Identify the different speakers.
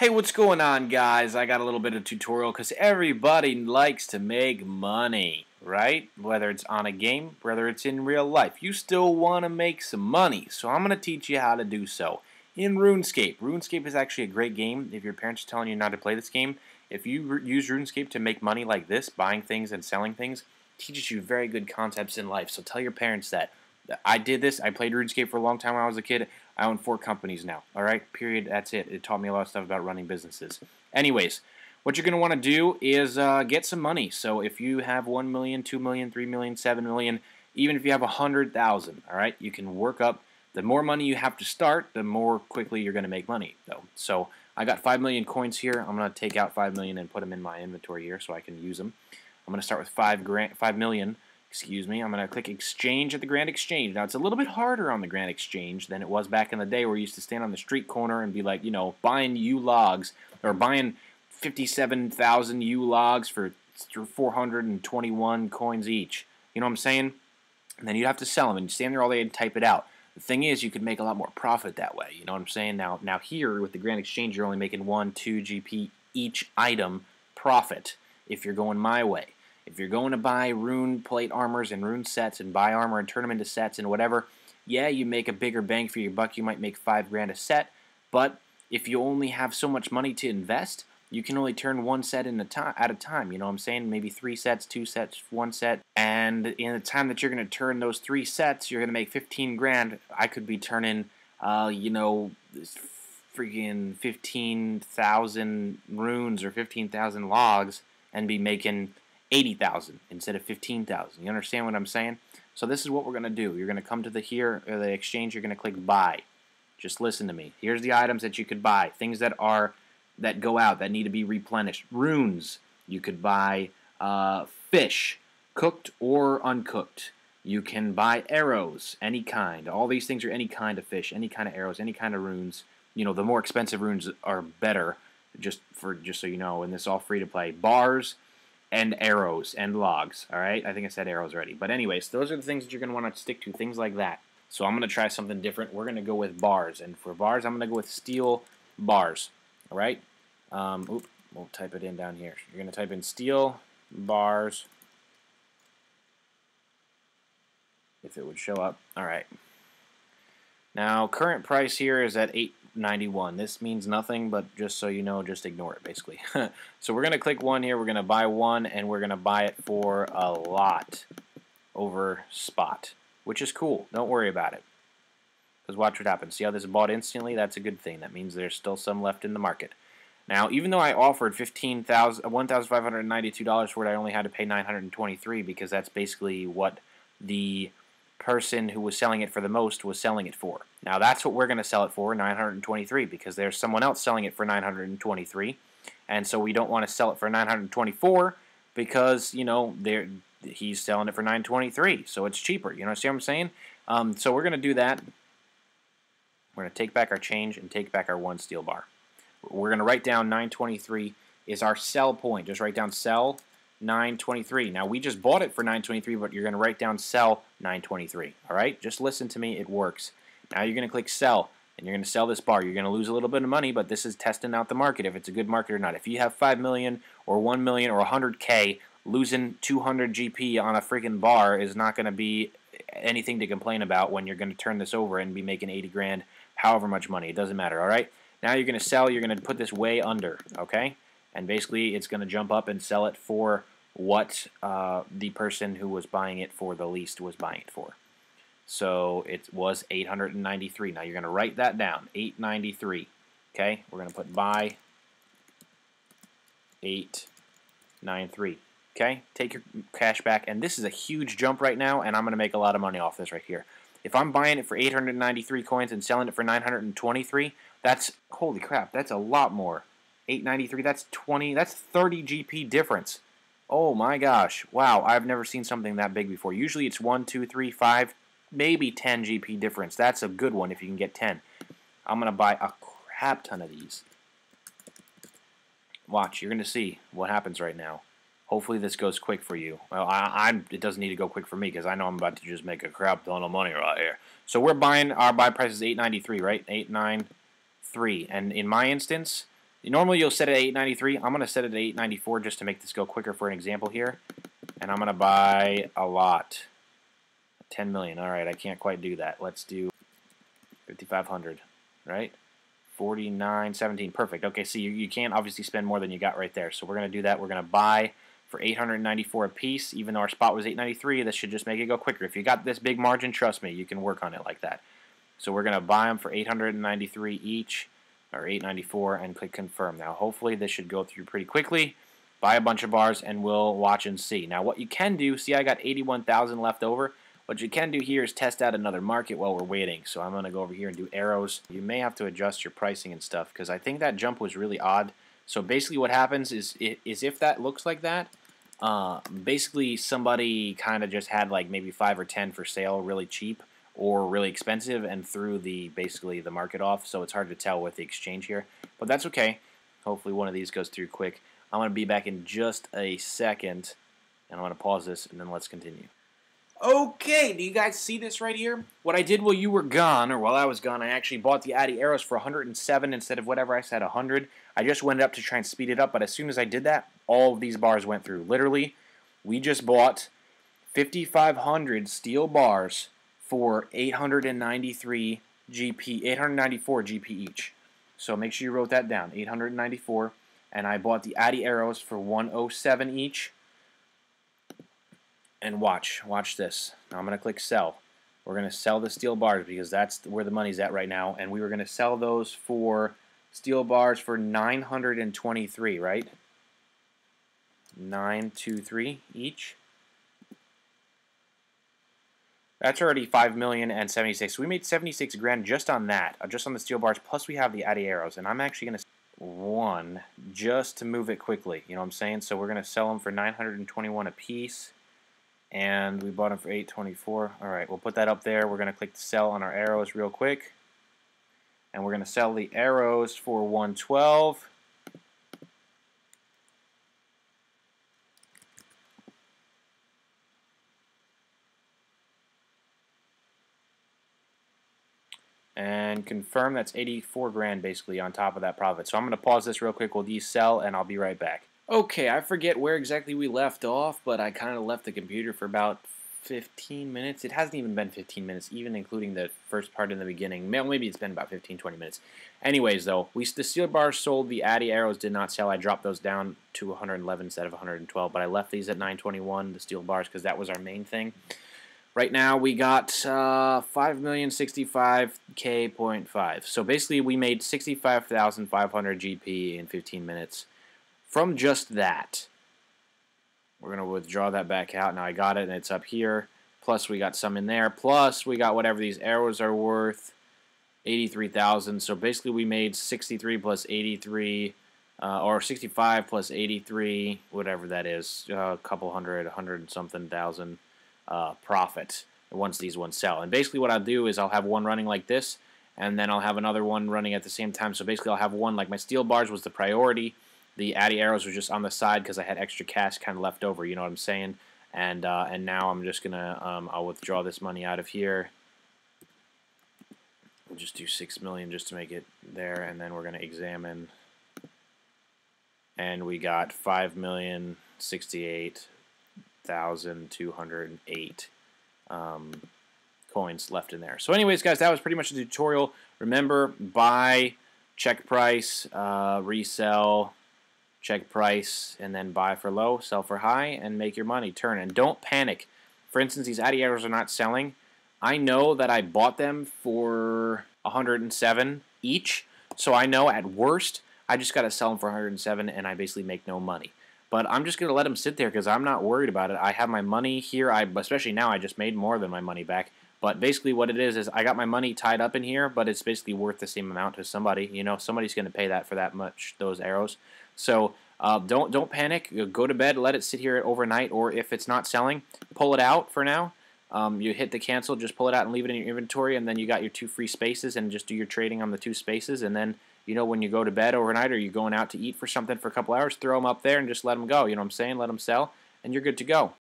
Speaker 1: Hey, what's going on, guys? I got a little bit of tutorial because everybody likes to make money, right? Whether it's on a game, whether it's in real life. You still want to make some money, so I'm going to teach you how to do so in RuneScape. RuneScape is actually a great game if your parents are telling you not to play this game. If you use RuneScape to make money like this, buying things and selling things, it teaches you very good concepts in life. So tell your parents that. I did this. I played RuneScape for a long time when I was a kid. I own 4 companies now. Alright? Period. That's it. It taught me a lot of stuff about running businesses. Anyways, what you're going to want to do is get some money. So if you have 1 million, 2 million, 3 million, 7 million, even if you have 100,000, alright, you can work up. The more money you have to start, the more quickly you're going to make money, though. So I got 5 million coins here. I'm going to take out 5 million and put them in my inventory here so I can use them. I'm going to start with 5 million. Excuse me, I'm going to click Exchange at the Grand Exchange. Now, it's a little bit harder on the Grand Exchange than it was back in the day where you used to stand on the street corner and be like, you know, buying U logs or buying 57,000 U logs for 421 coins each. You know what I'm saying? And then you'd have to sell them and stand there all day and type it out. The thing is, you could make a lot more profit that way. You know what I'm saying? Now here with the Grand Exchange, you're only making 1, 2 GP each item profit if you're going my way. If you're going to buy rune plate armors and rune sets and buy armor and turn them into sets and whatever, yeah, you make a bigger bang for your buck. You might make 5 grand a set, but if you only have so much money to invest, you can only turn 1 set at a time. You know what I'm saying? Maybe 3 sets, 2 sets, 1 set. And in the time that you're going to turn those 3 sets, you're going to make 15 grand. I could be turning, you know, freaking 15,000 runes or 15,000 logs and be making 80,000 instead of 15,000. You understand what I'm saying? So this is what we're going to do. You're going to come to the exchange. You're going to click buy. Just listen to me. Here's the items that you could buy. Things that go out that need to be replenished. Runes. You could buy fish, cooked or uncooked. You can buy arrows, any kind. All these things are any kind of fish, any kind of arrows, any kind of runes. You know, the more expensive runes are better. Just so you know, and this is all free to play. Bars and arrows and logs, alright? I think I said arrows already. But anyways, those are the things that you're going to want to stick to, things like that. So I'm going to try something different. We're going to go with bars. And for bars, I'm going to go with steel bars, alright? We'll type it in down here. You're going to type in steel bars, if it would show up. Alright. Now, current price here is at $8.91. This means nothing, but just so you know, just ignore it, basically. So we're going to click 1 here. We're going to buy 1, and we're going to buy it for a lot over spot, which is cool. Don't worry about it, because watch what happens. See how this is bought instantly? That's a good thing. That means there's still some left in the market. Now, even though I offered $1,592 for it, I only had to pay $923 because that's basically what the person who was selling it for the most was selling it for. Now that's what we're going to sell it for, $923, because there's someone else selling it for $923, and so we don't want to sell it for $924 because, you know, he's selling it for $923, so it's cheaper. You know, see what I'm saying? So we're going to do that. We're going to take back our change and take back our 1 steel bar. We're going to write down 923 is our sell point. Just write down sell 923. Now we just bought it for 923, but you're going to write down sell 923. All right, just listen to me. It works. Now you're going to click sell, and you're going to sell this bar. You're going to lose a little bit of money, but this is testing out the market, if it's a good market or not. If you have 5 million or 1 million or 100K, losing 200 GP on a freaking bar is not going to be anything to complain about when you're going to turn this over and be making 80 grand, however much money. It doesn't matter. All right. Now you're going to sell. You're going to put this way under. Okay. And basically, it's going to jump up and sell it for what the person who was buying it for the least was buying it for. So it was 893. Now you're going to write that down, 893. Okay, we're going to put buy 893. Okay, take your cash back, and this is a huge jump right now, and I'm going to make a lot of money off this right here. If I'm buying it for 893 coins and selling it for 923, that's, holy crap, that's a lot more. 893, that's 30 GP difference. Oh my gosh, wow, I've never seen something that big before. Usually it's 1, 2, 3, 5, maybe 10 GP difference. That's a good one if you can get 10. I'm going to buy a crap ton of these. Watch, you're going to see what happens right now. Hopefully this goes quick for you. Well, it doesn't need to go quick for me because I know I'm about to just make a crap ton of money right here. So we're buying, our buy price is $8.93, right? $8.93. And in my instance, Normally you'll set it at 893. I'm going to set it at 894 just to make this go quicker for an example here. And I'm going to buy a lot. 10 million. All right, I can't quite do that. Let's do 5,500, right? 49.17. Perfect. Okay, so you can't obviously spend more than you got right there. So we're going to do that. We're going to buy for 894 a piece. Even though our spot was 893, this should just make it go quicker. If you got this big margin, trust me, you can work on it like that. So we're going to buy them for 893 each, or 894, and click confirm. Now, hopefully this should go through pretty quickly. Buy a bunch of bars, and we'll watch and see. Now, what you can do, see I got 81,000 left over. What you can do here is test out another market while we're waiting. So I'm going to go over here and do arrows. You may have to adjust your pricing and stuff because I think that jump was really odd. So basically what happens is if that looks like that, basically somebody kind of just had like maybe 5 or 10 for sale really cheap or really expensive and threw basically the market off. So it's hard to tell with the exchange here. But that's okay. Hopefully one of these goes through quick. I'm going to be back in just a second. And I'm going to pause this and then let's continue. Okay, do you guys see this right here? What I did while you were gone, or while I was gone, I actually bought the Addy arrows for 107 instead of whatever I said, 100. I just went up to try and speed it up, but as soon as I did that, all of these bars went through. Literally, we just bought 5,500 steel bars for 893 GP, 894 GP each. So make sure you wrote that down, 894. And I bought the Addy arrows for 107 each. And watch this. Now I'm going to click sell. We're going to sell the steel bars because that's where the money's at right now. And we were going to sell those for steel bars for 923, right? 923 each. That's already 5,076,000. So we made 76 grand just on that, just on the steel bars. Plus we have the Addy arrows, and I'm actually going to one just to move it quickly. You know what I'm saying? So we're going to sell them for 921 a piece. And we bought them for 824. All right, we'll put that up there. We're going to click sell on our arrows real quick. And we're going to sell the arrows for 112. And confirm that's 84 grand basically on top of that profit. So I'm going to pause this real quick. We'll de-sell and I'll be right back. Okay, I forget where exactly we left off, but I kind of left the computer for about 15 minutes. It hasn't even been 15 minutes, even including the first part in the beginning. Maybe it's been about 15-20 minutes. Anyways, though, the steel bars sold. The Addy arrows did not sell. I dropped those down to 111 instead of 112, but I left these at 921, the steel bars, because that was our main thing. Right now, we got 5,065K.5. So basically, we made 65,500 GP in 15 minutes. From just that, we're going to withdraw that back out. Now I got it, and it's up here. Plus, we got some in there. Plus, we got whatever these arrows are worth, 83,000. So basically, we made 63 plus 83, or 65 plus 83, whatever that is, a couple hundred, 100-something thousand profit once these ones sell. And basically, what I'll do is I'll have one running like this, and then I'll have another one running at the same time. So basically, I'll have one like my steel bars was the priority. The Addy arrows were just on the side because I had extra cash kind of left over, you know what I'm saying? And now I'm just gonna I'll withdraw this money out of here. We'll just do 6 million just to make it there, and then we're gonna examine. And we got 5,068,208 coins left in there. So, anyways, guys, that was pretty much the tutorial. Remember, buy, check price, resell. Check price, and then buy for low, sell for high, and make your money. Turn. And don't panic. For instance, these Addy arrows are not selling. I know that I bought them for 107 each, so I know at worst, I just got to sell them for 107, and I basically make no money. But I'm just going to let them sit there because I'm not worried about it. I have my money here. Especially now, I just made more than my money back. But basically what it is I got my money tied up in here, but it's basically worth the same amount to somebody. You know, somebody's going to pay that for that much, those arrows. So don't panic. Go to bed, let it sit here overnight, or if it's not selling, pull it out for now. You hit the cancel, just pull it out and leave it in your inventory, and then you got your 2 free spaces, and just do your trading on the 2 spaces, and then, you know, when you go to bed overnight or you're going out to eat for something for a couple hours, throw them up there and just let them go. You know what I'm saying? Let them sell, and you're good to go.